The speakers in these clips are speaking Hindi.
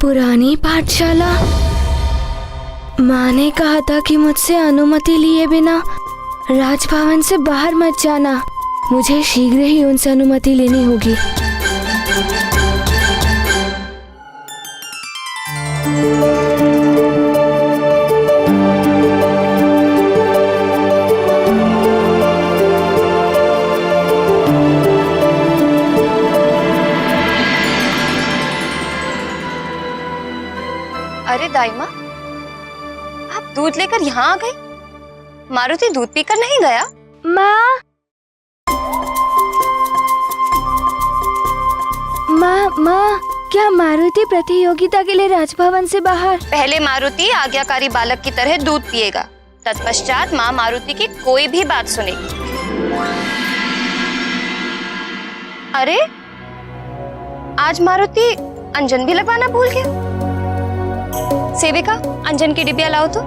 पुरानी पाठशाला। माँ ने कहा था कि मुझसे अनुमति लिए बिना राजभवन से बाहर मत जाना। मुझे शीघ्र ही उनसे अनुमति लेनी होगी। अरे दाई माँ, आप दूध लेकर यहाँ आ गई? मारुति दूध पीकर नहीं गया? माँ, माँ, क्या मारुति प्रतियोगिता के लिए राजभवन से बाहर? पहले मारुति आज्ञाकारी बालक की तरह दूध पिएगा, तत्पश्चात माँ मारुति की कोई भी बात सुनेगी। अरे, आज मारुति अंजन भी लगवाना भूल गया। सेविका, अंजन की डिबिया लाओ तो।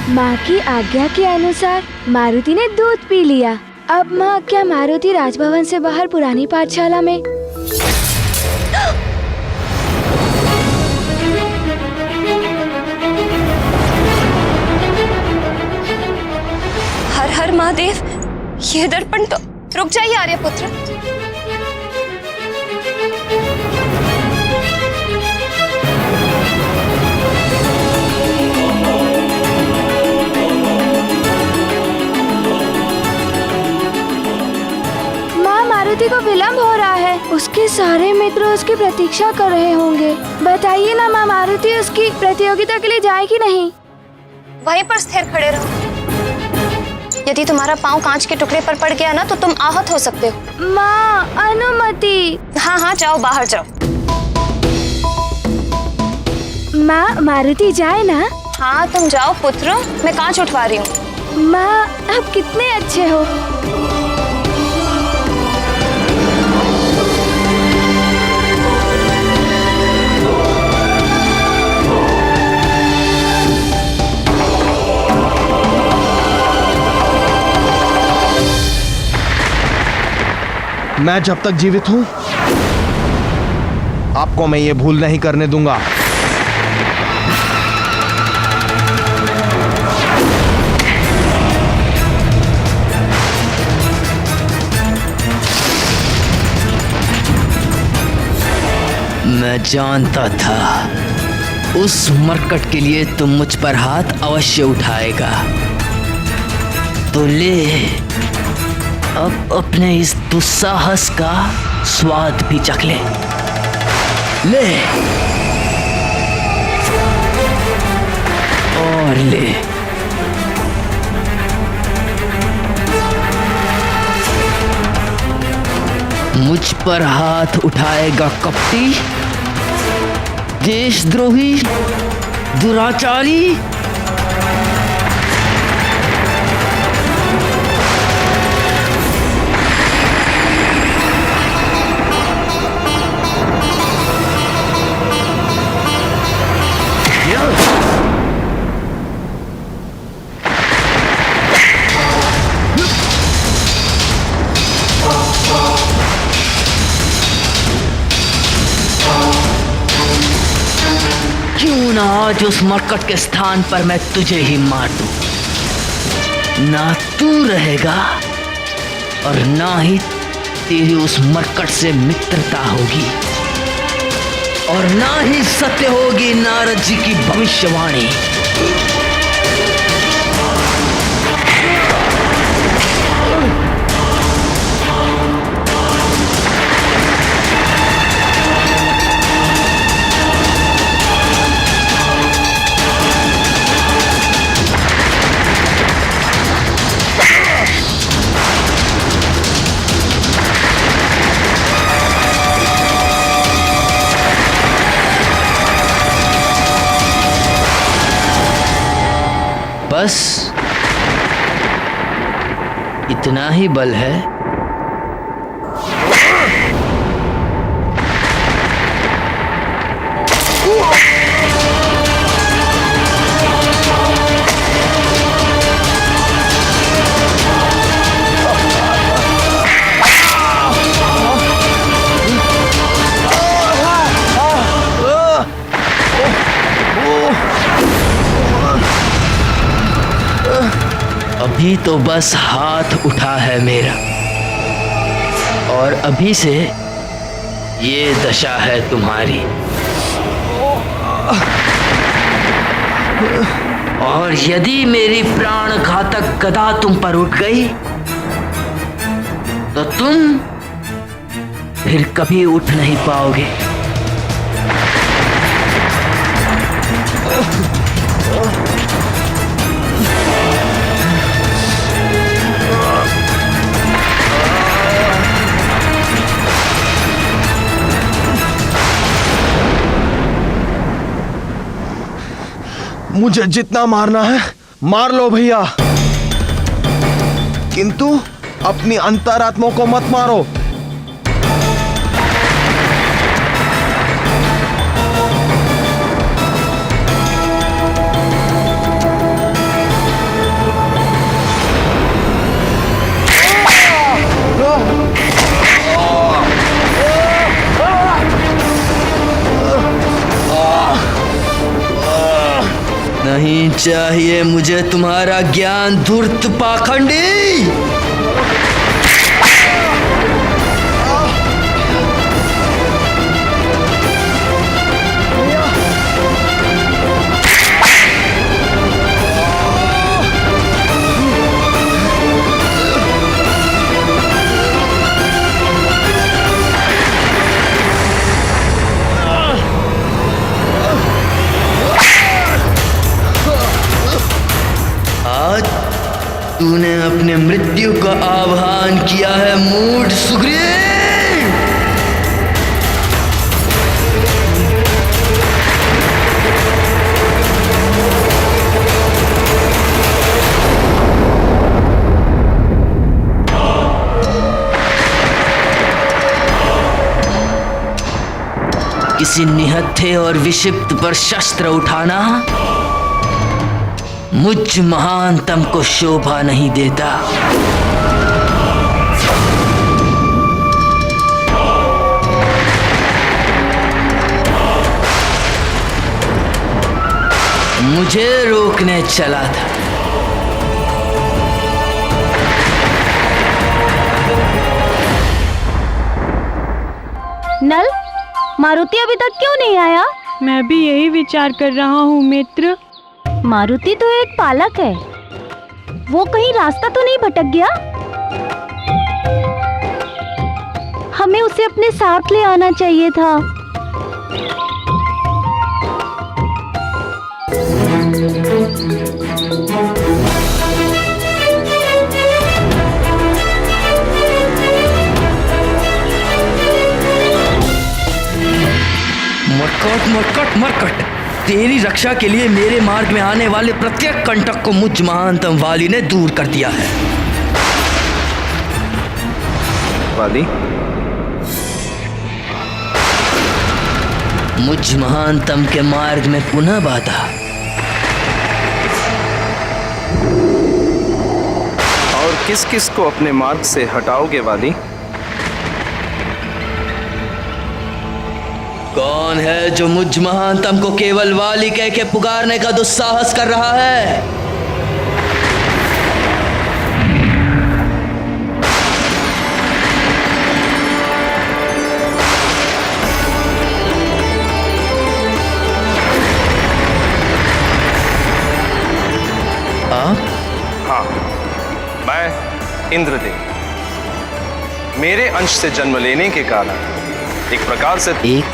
माँ की आज्ञा के अनुसार मारुति ने दूध पी लिया। अब माँ, क्या मारुति राजभवन से बाहर पुरानी पाठशाला में? हर हर महादेव, ये दर्पण तो। रुक जाइए आर्यपुत्र। मारुति को विलंब हो रहा है। उसके सारे मित्र उसकी प्रतीक्षा कर रहे होंगे। बताइए ना माँ, मारुति उसकी प्रतियोगिता के लिए जाए कि नहीं? वहीं पर स्थिर खड़े रहो। यदि तुम्हारा पाँव कांच के टुकड़े पर पड़ गया ना तो तुम आहत हो सकते हो। माँ, अनुमति। हाँ हाँ, जाओ, बाहर जाओ। माँ, मारुति जाए ना? हाँ, तुम जाओ पुत्र, मैं कांच उठवा रही हूँ। माँ, आप कितने अच्छे हो। मैं जब तक जीवित हूं, आपको मैं ये भूल नहीं करने दूंगा। मैं जानता था उस मरकट के लिए तुम मुझ पर हाथ अवश्य उठाएगा। तो ले, अब अपने इस दुस्साहस का स्वाद भी चख ले। ले और ले। मुझ पर हाथ उठाएगा कपटी, देशद्रोही, दुराचारी। क्यों ना आज उस मरकट के स्थान पर मैं तुझे ही मार दूं। ना तू रहेगा और ना ही तेरी उस मरकट से मित्रता होगी, और ना ही सत्य होगी नारद जी की भविष्यवाणी। बस इतना ही बल है। अभी तो बस हाथ उठा है मेरा, और अभी से ये दशा है तुम्हारी। और यदि मेरी प्राण घातक गदा तुम पर उठ गई तो तुम फिर कभी उठ नहीं पाओगे। मुझे जितना मारना है मार लो भैया, किंतु अपनी अंतरात्मा को मत मारो। नहीं चाहिए मुझे तुम्हारा ज्ञान धूर्त पाखंडी। तूने अपने मृत्यु का आह्वान किया है मूढ़ सुग्रीव। किसी निहत्थे और विक्षिप्त पर शस्त्र उठाना मुझ महानतम को शोभा नहीं देता। मुझे रोकने चला था। नल, मारुति अभी तक क्यों नहीं आया? मैं भी यही विचार कर रहा हूँ मित्र। मारुति तो एक पालक है, वो कहीं रास्ता तो नहीं भटक गया? हमें उसे अपने साथ ले आना चाहिए था। मरकट मरकट मरकट, तेरी रक्षा के लिए मेरे मार्ग में आने वाले प्रत्येक कंटक को मुझ महानतम वाली ने दूर कर दिया है। वाली, मुझ महानतम के मार्ग में पुनः बाधा। और किस किस को अपने मार्ग से हटाओगे वाली? कौन है जो मुझ महानतम को केवल वाली कह के पुकारने का दुस्साहस कर रहा है? आप? हाँ, मैं इंद्रदेव। मेरे अंश से जन्म लेने के कारण एक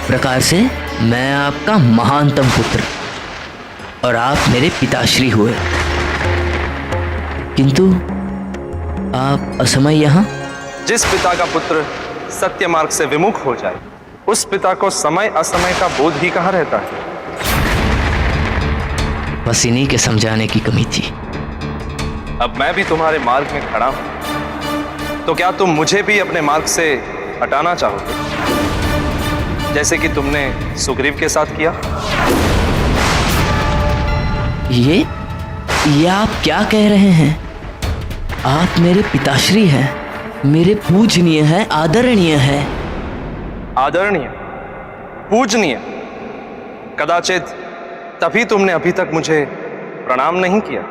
प्रकार से मैं आपका महानतम पुत्र और आप मेरे पिताश्री हुए, किंतु आप असमय यहाँ। जिस पिता का पुत्र सत्य मार्ग से विमुख हो जाए, उस पिता को समय असमय का बोध ही कहाँ रहता है। बस इन्हीं के समझाने की कमी थी। अब मैं भी तुम्हारे मार्ग में खड़ा हूं, तो क्या तुम मुझे भी अपने मार्ग से हटाना चाहोगे, जैसे कि तुमने सुग्रीव के साथ किया? ये आप क्या कह रहे हैं? आप मेरे पिताश्री हैं, मेरे पूजनीय हैं, आदरणीय हैं। आदरणीय, पूजनीय, कदाचित तभी तुमने अभी तक मुझे प्रणाम नहीं किया।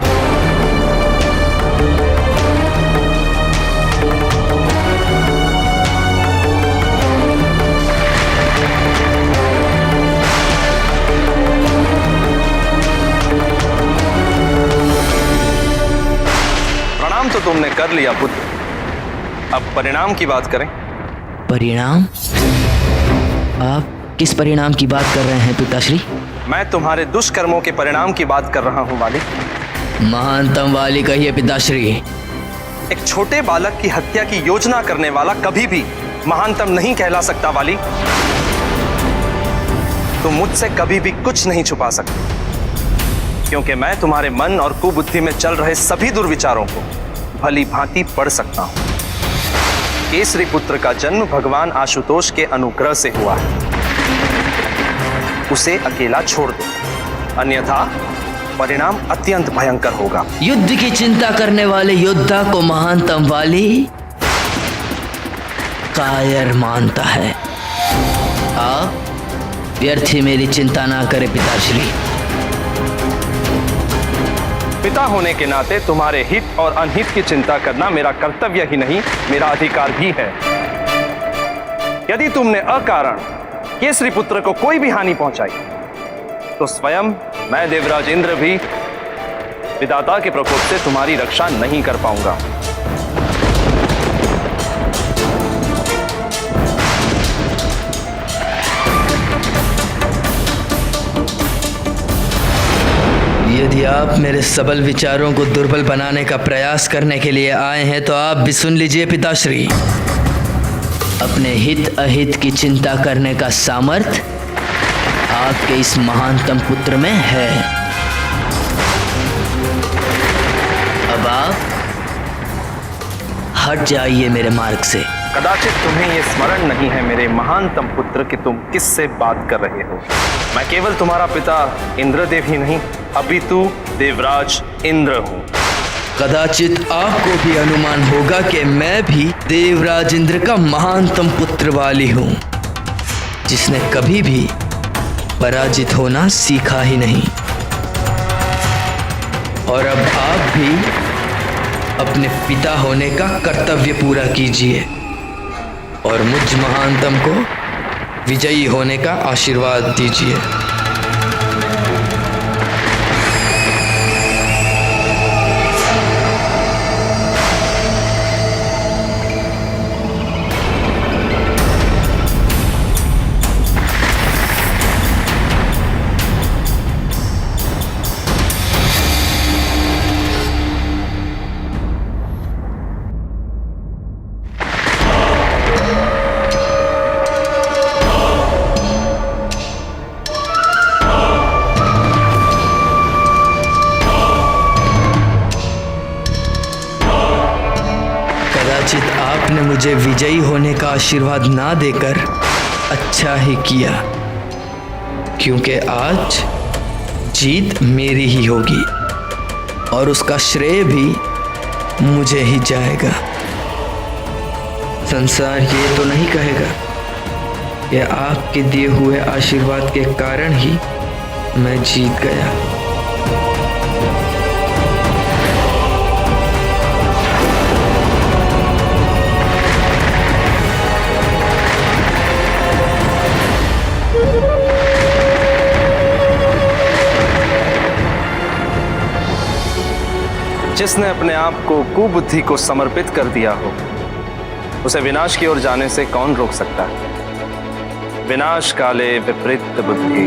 प्रणाम तो तुमने कर लिया पुत्र, अब परिणाम की बात करें। परिणाम? आप किस परिणाम की बात कर रहे हैं पिताश्री? मैं तुम्हारे दुष्कर्मों के परिणाम की बात कर रहा हूं वाली। महानतम वाली कहिए पिताश्री। एक छोटे बालक की हत्या की योजना करने वाला कभी भी महानतम नहीं कहला सकता वाली। तुम मुझसे कभी भी कुछ नहीं छुपा सकते, क्योंकि मैं तुम्हारे मन और कुबुद्धि में चल रहे सभी दुर्विचारों को भली भांति पढ़ सकता हूं। केसरी पुत्र का जन्म भगवान आशुतोष के अनुग्रह से हुआ है, उसे अकेला छोड़ दो, अन्यथा परिणाम अत्यंत भयंकर होगा। युद्ध की चिंता करने वाले योद्धा को महानतम वाली कायर मानता है। आप व्यर्थ ही मेरी चिंता ना करें पिताश्री। पिता होने के नाते तुम्हारे हित और अनहित की चिंता करना मेरा कर्तव्य ही नहीं, मेरा अधिकार भी है। यदि तुमने अकारण केसरी पुत्र को कोई भी हानि पहुंचाई, तो स्वयं मैं देवराज इंद्र भी विधाता के प्रकोप से तुम्हारी रक्षा नहीं कर पाऊंगा। यदि आप मेरे सबल विचारों को दुर्बल बनाने का प्रयास करने के लिए आए हैं, तो आप भी सुन लीजिए पिताश्री। अपने हित अहित की चिंता करने का सामर्थ्य आपके इस महानतम पुत्र में है। अब आप हट जाइए मेरे मार्ग से। कदाचित तुम्हें यह स्मरण नहीं है मेरे महानतम पुत्र कि तुम किससे बात कर रहे हो। मैं केवल तुम्हारा पिता इंद्रदेव ही नहीं, अपितु देवराज इंद्र हूं। कदाचित आपको भी अनुमान होगा कि मैं भी देवराज इंद्र का महानतम पुत्र वाली हूं, जिसने कभी भी पराजित होना सीखा ही नहीं। और अब आप भी अपने पिता होने का कर्तव्य पूरा कीजिए और मुझ महानतम को विजयी होने का आशीर्वाद दीजिए। आपने मुझे विजयी होने का आशीर्वाद ना देकर अच्छा ही किया, क्योंकि आज जीत मेरी ही होगी और उसका श्रेय भी मुझे ही जाएगा। संसार ये तो नहीं कहेगा कि आपके दिए हुए आशीर्वाद के कारण ही मैं जीत गया। जिसने अपने आप को कुबुद्धि को समर्पित कर दिया हो, उसे विनाश की ओर जाने से कौन रोक सकता है। विनाश काले विपरीत बुद्धि।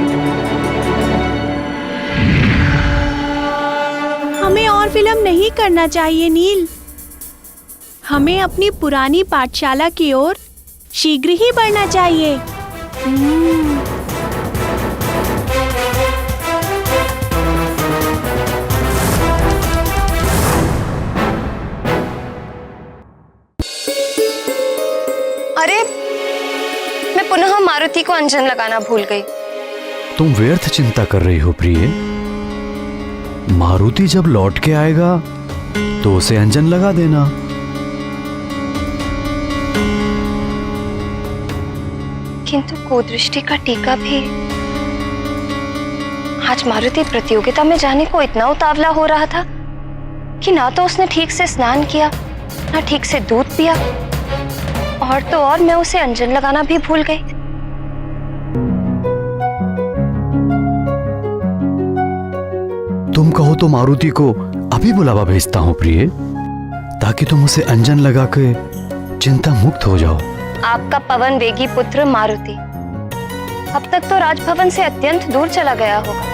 हमें और विलंब नहीं करना चाहिए नील। हमें अपनी पुरानी पाठशाला की ओर शीघ्र ही बढ़ना चाहिए। पुनः मारुति को अंजन लगाना भूल गई। तुम व्यर्थ चिंता कर रही हो प्रिय। मारुति जब लौट के आएगा तो उसे अंजन लगा देना। किंतु कुदृष्टि का टीका भी। आज मारुति प्रतियोगिता में जाने को इतना उतावला हो रहा था कि ना तो उसने ठीक से स्नान किया, ना ठीक से दूध पिया, और तो और मैं उसे अंजन लगाना भी भूल गई। तुम कहो तो मारुति को अभी बुलावा भेजता हूँ प्रिय, ताकि तुम उसे अंजन लगा के चिंता मुक्त हो जाओ। आपका पवन वेगी पुत्र मारुति अब तक तो राजभवन से अत्यंत दूर चला गया होगा।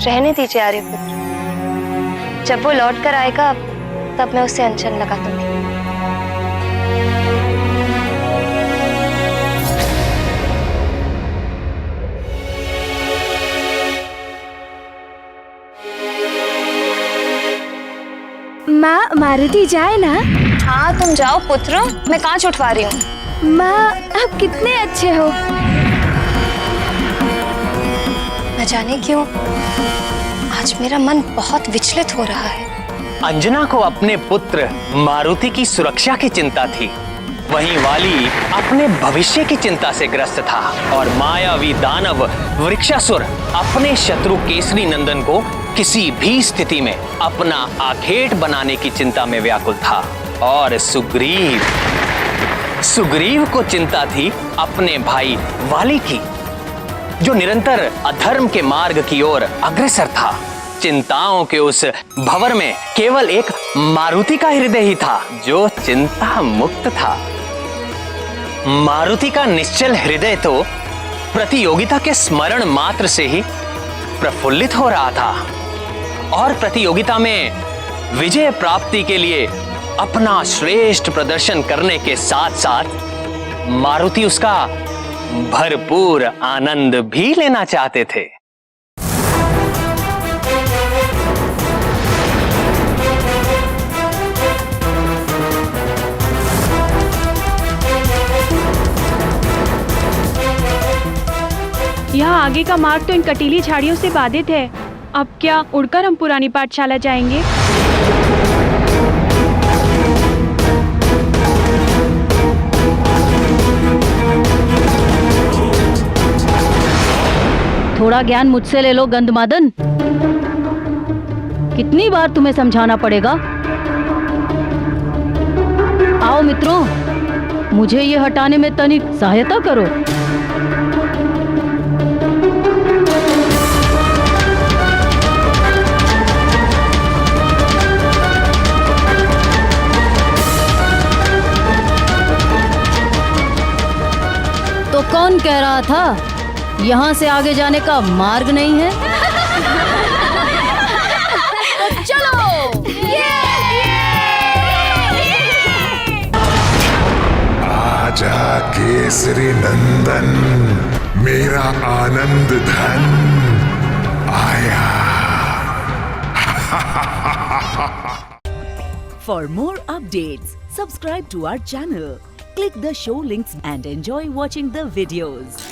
रहने दीजिए आर्यपुत्र, जब वो लौट कर आएगा तब मैं उसे अंजन लगा दूंगी। माँ, मारुति जाए ना? हाँ तुम जाओ पुत्र, मैं कांच उठवा रही हूँ। माँ, आप कितने अच्छे हो। न जाने क्यों आज मेरा मन बहुत विचलित हो रहा है। अंजना को अपने पुत्र मारुति की सुरक्षा की चिंता थी, वहीं वाली अपने भविष्य की चिंता से ग्रस्त था, और मायावी दानव वृक्षासुर अपने शत्रु केसरी नंदन को किसी भी स्थिति में अपना आखेट बनाने की चिंता में व्याकुल था। और सुग्रीव को चिंता थी अपने भाई वाली की, जो निरंतर अधर्म के मार्ग की ओर अग्रसर था। चिंताओं के उस भंवर में केवल एक मारुति का हृदय ही था जो चिंता मुक्त था। मारुति का निश्चल हृदय तो प्रतियोगिता के स्मरण मात्र से ही प्रफुल्लित हो रहा था, और प्रतियोगिता में विजय प्राप्ति के लिए अपना श्रेष्ठ प्रदर्शन करने के साथ साथ मारुति उसका भरपूर आनंद भी लेना चाहते थे। यहाँ आगे का मार्ग तो इन कटीली झाड़ियों से बाधित है। अब क्या उड़कर हम पुरानी पाठशाला जाएंगे? थोड़ा ज्ञान मुझसे ले लो गंधमादन। कितनी बार तुम्हें समझाना पड़ेगा? आओ मित्रों, मुझे ये हटाने में तनिक सहायता करो। तो कौन कह रहा था यहाँ से आगे जाने का मार्ग नहीं है? तो चलो। आजा केसरी नंदन, मेरा आनंद धन आया। For more updates, subscribe to our channel, click the show links and enjoy watching the videos.